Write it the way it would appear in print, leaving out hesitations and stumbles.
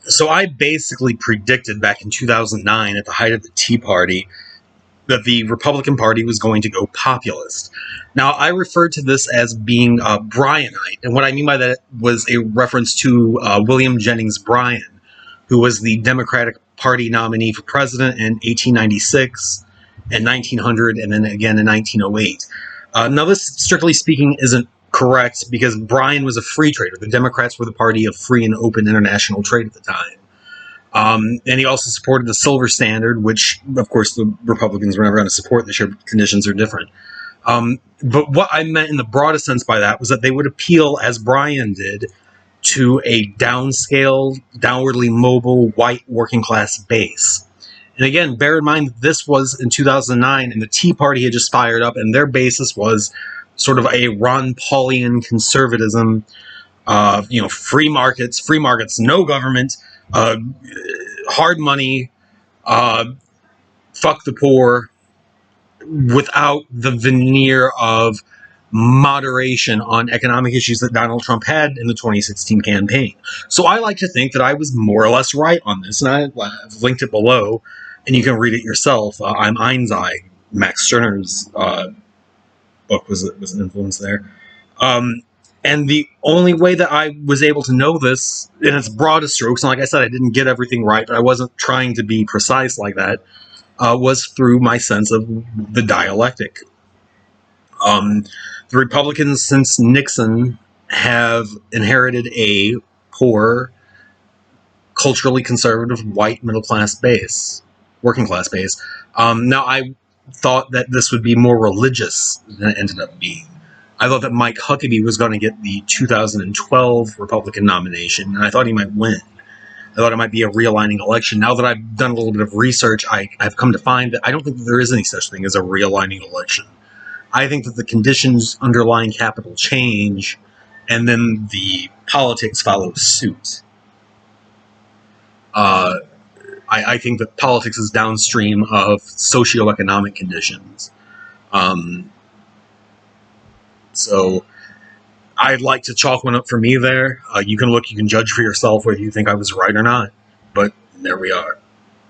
So I basically predicted back in 2009, at the height of the Tea Party, that the Republican Party was going to go populist. Now, I referred to this as being Bryanite, and what I mean by that was a reference to William Jennings Bryan, who was the Democratic Party nominee for president in 1896 and 1900, and then again in 1908. Now, this, strictly speaking, isn't correct because Bryan was a free trader. The Democrats were the party of free and open international trade at the time. And he also supported the silver standard, which, of course, the Republicans were never going to support. The share conditions are different. But what I meant in the broadest sense by that was that they would appeal, as Bryan did, to a downscaled, downwardly mobile, white working-class base. And again, bear in mind that this was in 2009, and the Tea Party had just fired up, and their basis was sort of a Ron Paulian conservatism, free markets, no government, hard money, fuck the poor, without the veneer of moderation on economic issues that Donald Trump had in the 2016 campaign. So I like to think that I was more or less right on this, and I've linked it below, and you can read it yourself. I'm Einzai, Max Stirner's book was an influence there. And the only way that I was able to know this in its broadest strokes, and like I said, I didn't get everything right, but I wasn't trying to be precise like that, was through my sense of the dialectic. The Republicans, since Nixon, have inherited a poor, culturally conservative, white middle-class base, working-class base. Now, I thought that this would be more religious than it ended up being. I thought that Mike Huckabee was going to get the 2012 Republican nomination, and I thought he might win. I thought it might be a realigning election. Now that I've done a little bit of research, I've come to find that I don't think that there is any such thing as a realigning election. I think that the conditions underlying capital change, and then the politics follow suit. I think that politics is downstream of socioeconomic conditions. So I'd like to chalk one up for me there. You can look, you can judge for yourself whether you think I was right or not. But there we are.